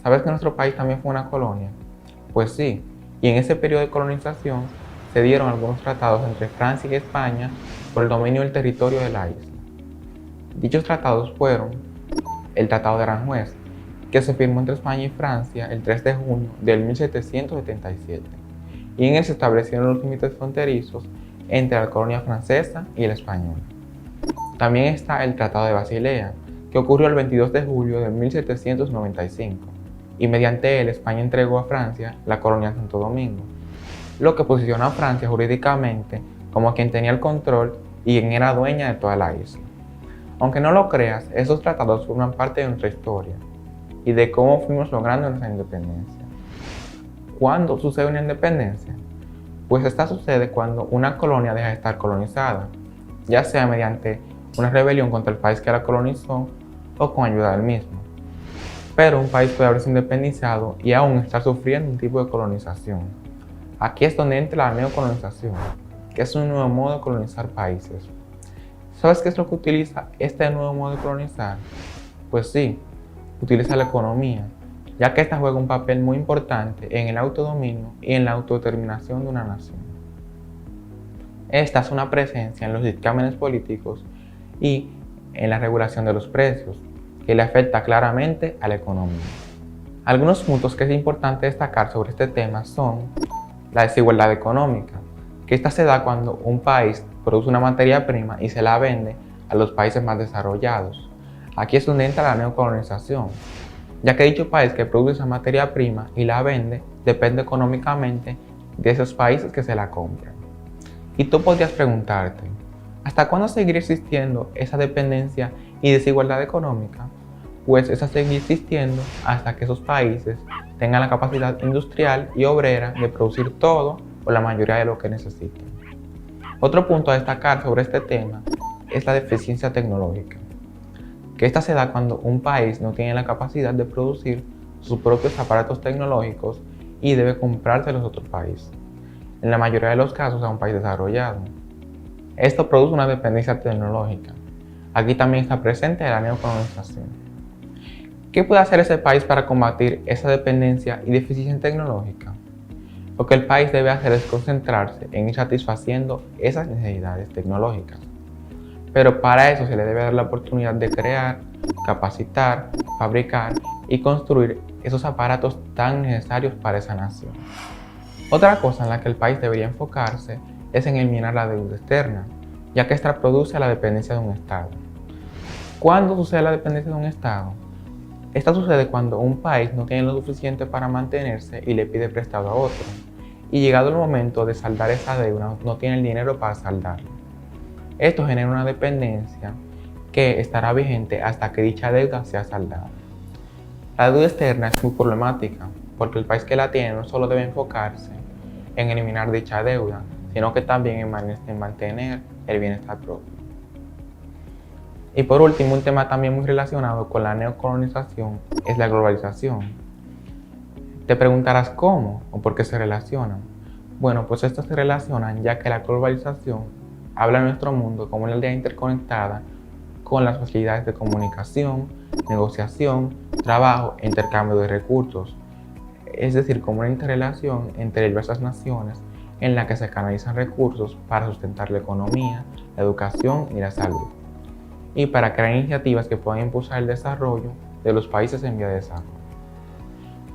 S13: ¿Sabes que nuestro país también fue una colonia? Pues sí, y en ese periodo de colonización se dieron algunos tratados entre Francia y España por el dominio del territorio de la isla. Dichos tratados fueron el Tratado de Aranjuez, que se firmó entre España y Francia el 3 de junio del 1777, y en él se establecieron los límites fronterizos entre la colonia francesa y la española. También está el Tratado de Basilea, que ocurrió el 22 de julio de 1795, y mediante él España entregó a Francia la colonia de Santo Domingo, lo que posicionó a Francia jurídicamente como quien tenía el control y quien era dueña de toda la isla. Aunque no lo creas, esos tratados forman parte de nuestra historia y de cómo fuimos logrando nuestra independencia. ¿Cuándo sucede una independencia? Pues esta sucede cuando una colonia deja de estar colonizada, ya sea mediante una rebelión contra el país que la colonizó o con ayuda del mismo. Pero un país puede haberse independizado y aún estar sufriendo un tipo de colonización. Aquí es donde entra la neocolonización, que es un nuevo modo de colonizar países. ¿Sabes qué es lo que utiliza este nuevo modo de colonizar? Pues sí, utiliza la economía, ya que esta juega un papel muy importante en el autodominio y en la autodeterminación de una nación. Esta es una presencia en los dictámenes políticos y en la regulación de los precios, que le afecta claramente a la economía. Algunos puntos que es importante destacar sobre este tema son la desigualdad económica, que esta se da cuando un país produce una materia prima y se la vende a los países más desarrollados. Aquí es donde entra la neocolonización, ya que dicho país que produce esa materia prima y la vende depende económicamente de esos países que se la compran. Y tú podrías preguntarte, ¿hasta cuándo seguirá existiendo esa dependencia y desigualdad económica? Pues esa seguirá existiendo hasta que esos países tengan la capacidad industrial y obrera de producir todo o la mayoría de lo que necesitan. Otro punto a destacar sobre este tema es la deficiencia tecnológica, que esta se da cuando un país no tiene la capacidad de producir sus propios aparatos tecnológicos y debe comprárselos a otro país. en la mayoría de los casos a un país desarrollado. Esto produce una dependencia tecnológica. Aquí también está presente la neocolonización. ¿Qué puede hacer ese país para combatir esa dependencia y deficiencia tecnológica? Lo que el país debe hacer es concentrarse en ir satisfaciendo esas necesidades tecnológicas. Pero para eso se le debe dar la oportunidad de crear, capacitar, fabricar y construir esos aparatos tan necesarios para esa nación. Otra cosa en la que el país debería enfocarse es en eliminar la deuda externa, ya que esta produce la dependencia de un Estado. ¿Cuándo sucede la dependencia de un Estado? Esta sucede cuando un país no tiene lo suficiente para mantenerse y le pide prestado a otro, y llegado el momento de saldar esa deuda no tiene el dinero para saldarla. Esto genera una dependencia que estará vigente hasta que dicha deuda sea saldada. La deuda externa es muy problemática, porque el país que la tiene no solo debe enfocarse en eliminar dicha deuda, sino que también en mantener el bienestar propio. Y por último, un tema también muy relacionado con la neocolonización es la globalización. Te preguntarás cómo o por qué se relacionan. Bueno, pues estos se relacionan ya que la globalización habla de nuestro mundo como una aldea interconectada con las facilidades de comunicación, negociación, trabajo e intercambio de recursos. Es decir, como una interrelación entre diversas naciones en la que se canalizan recursos para sustentar la economía, la educación y la salud, y para crear iniciativas que puedan impulsar el desarrollo de los países en vía de desarrollo.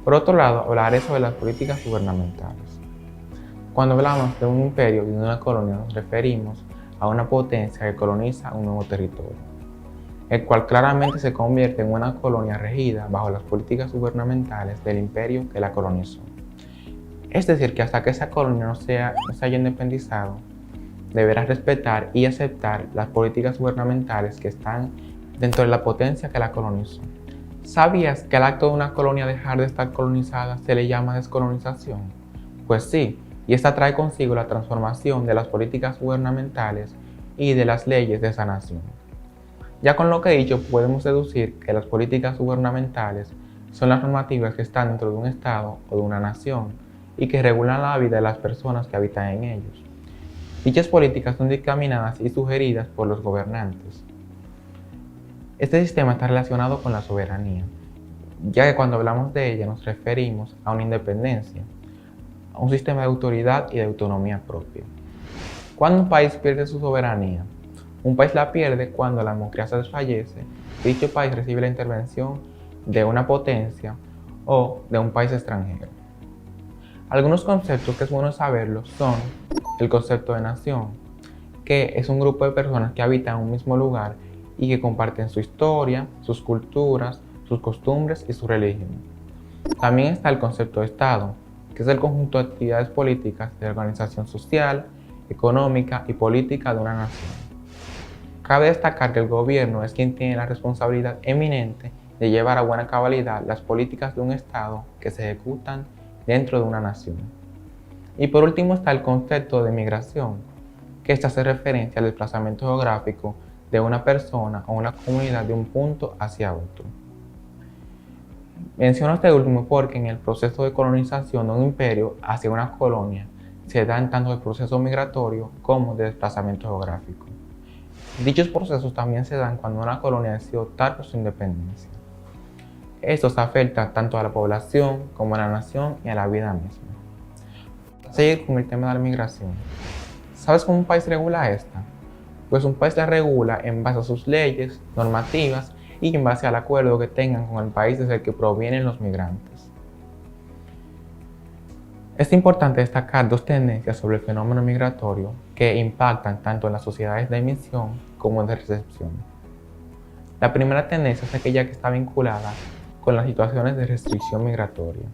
S13: Por otro lado, hablaré sobre las políticas gubernamentales. Cuando hablamos de un imperio y de una colonia, nos referimos a una potencia que coloniza un nuevo territorio, el cual claramente se convierte en una colonia regida bajo las políticas gubernamentales del imperio que la colonizó. Es decir, que hasta que esa colonia no se haya independizado, deberá respetar y aceptar las políticas gubernamentales que están dentro de la potencia que la colonizó. ¿Sabías que al acto de una colonia dejar de estar colonizada se le llama descolonización? Pues sí, y esta trae consigo la transformación de las políticas gubernamentales y de las leyes de esa nación. Ya con lo que he dicho, podemos deducir que las políticas gubernamentales son las normativas que están dentro de un Estado o de una nación y que regulan la vida de las personas que habitan en ellos. Dichas políticas son dictaminadas y sugeridas por los gobernantes. Este sistema está relacionado con la soberanía, ya que cuando hablamos de ella nos referimos a una independencia, a un sistema de autoridad y de autonomía propia. ¿Cuándo un país pierde su soberanía? Un país la pierde cuando la democracia desfallece y dicho país recibe la intervención de una potencia o de un país extranjero. Algunos conceptos que es bueno saberlos son el concepto de nación, que es un grupo de personas que habitan en un mismo lugar y que comparten su historia, sus culturas, sus costumbres y su religión. También está el concepto de Estado, que es el conjunto de actividades políticas de organización social, económica y política de una nación. Cabe destacar que el gobierno es quien tiene la responsabilidad eminente de llevar a buena cabalidad las políticas de un Estado que se ejecutan dentro de una nación. Y por último está el concepto de migración, que esta hace referencia al desplazamiento geográfico de una persona o una comunidad de un punto hacia otro. Menciono este último porque en el proceso de colonización de un imperio hacia una colonia se dan tanto el proceso migratorio como de desplazamiento geográfico. Dichos procesos también se dan cuando una colonia decide optar por su independencia. Estos afectan tanto a la población como a la nación y a la vida misma. Para seguir con el tema de la migración, ¿sabes cómo un país regula esta? Pues un país la regula en base a sus leyes, normativas y en base al acuerdo que tengan con el país desde el que provienen los migrantes. Es importante destacar dos tendencias sobre el fenómeno migratorio que impactan tanto en las sociedades de emisión como de recepción. La primera tendencia es aquella que está vinculada con las situaciones de restricción migratoria,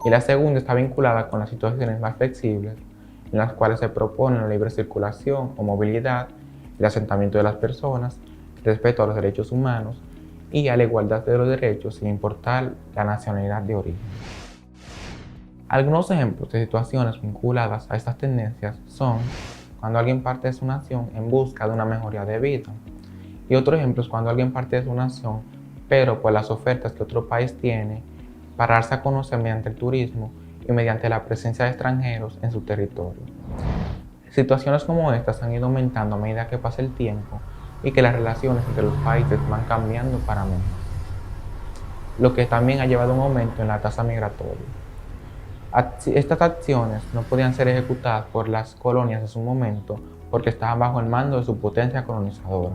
S13: y la segunda está vinculada con las situaciones más flexibles en las cuales se propone la libre circulación o movilidad, el asentamiento de las personas, el respeto a los derechos humanos y a la igualdad de los derechos sin importar la nacionalidad de origen. Algunos ejemplos de situaciones vinculadas a estas tendencias son cuando alguien parte de su nación en busca de una mejoría de vida, y otro ejemplo es cuando alguien parte de su nación pero por las ofertas que otro país tiene para darse a conocer mediante el turismo y mediante la presencia de extranjeros en su territorio. Situaciones como estas han ido aumentando a medida que pasa el tiempo y que las relaciones entre los países van cambiando para mejor, lo que también ha llevado a un aumento en la tasa migratoria. Estas acciones no podían ser ejecutadas por las colonias en su momento porque estaban bajo el mando de su potencia colonizadora.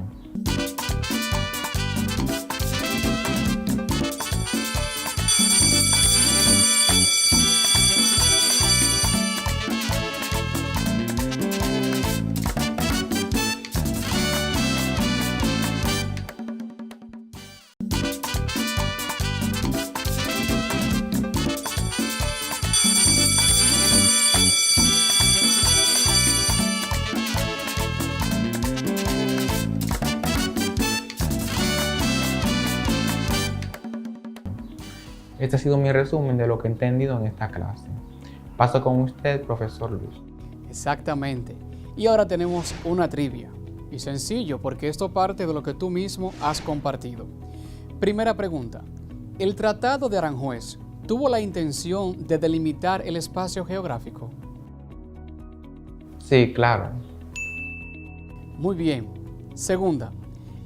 S13: Este ha sido mi resumen de lo que he entendido en esta clase. Paso con usted, profesor Luis.
S12: Exactamente. Y ahora tenemos una trivia. Y sencillo, porque esto parte de lo que tú mismo has compartido. Primera pregunta. ¿El Tratado de Aranjuez tuvo la intención de delimitar el espacio geográfico?
S13: Sí, claro.
S12: Muy bien. Segunda.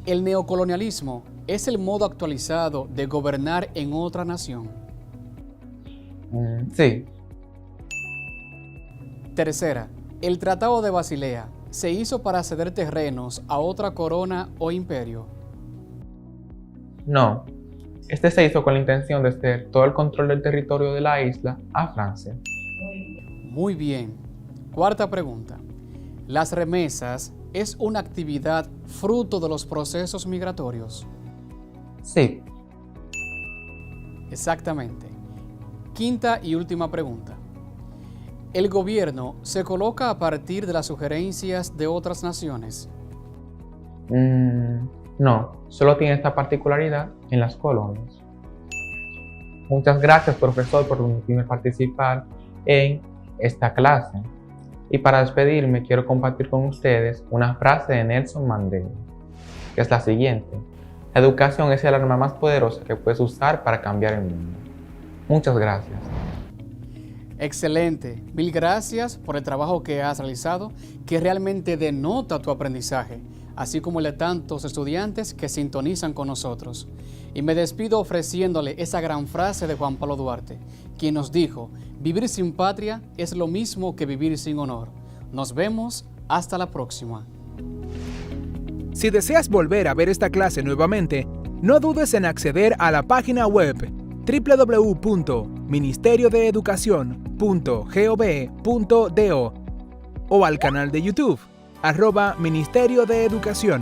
S12: ¿El neocolonialismo es el modo actualizado de gobernar en otra nación?
S13: Sí.
S12: Tercera, ¿el Tratado de Basilea se hizo para ceder terrenos a otra corona o imperio?
S13: No. Este se hizo con la intención de ceder todo el control del territorio de la isla a Francia.
S12: Muy bien. Cuarta pregunta. ¿Las remesas es una actividad fruto de los procesos migratorios?
S13: Sí.
S12: Exactamente. Quinta y última pregunta. ¿El gobierno se coloca a partir de las sugerencias de otras naciones?
S13: No, solo tiene esta particularidad en las colonias. Muchas gracias, profesor, por permitirme participar en esta clase. Y para despedirme, quiero compartir con ustedes una frase de Nelson Mandela, que es la siguiente. La educación es el arma más poderosa que puedes usar para cambiar el mundo. Muchas gracias.
S12: Excelente. Mil gracias por el trabajo que has realizado, que realmente denota tu aprendizaje, así como el de tantos estudiantes que sintonizan con nosotros. Y me despido ofreciéndole esa gran frase de Juan Pablo Duarte, quien nos dijo, vivir sin patria es lo mismo que vivir sin honor. Nos vemos hasta la próxima.
S14: Si deseas volver a ver esta clase nuevamente, no dudes en acceder a la página web www.ministeriodeeducacion.gov.do o al canal de YouTube @Ministerio de Educación.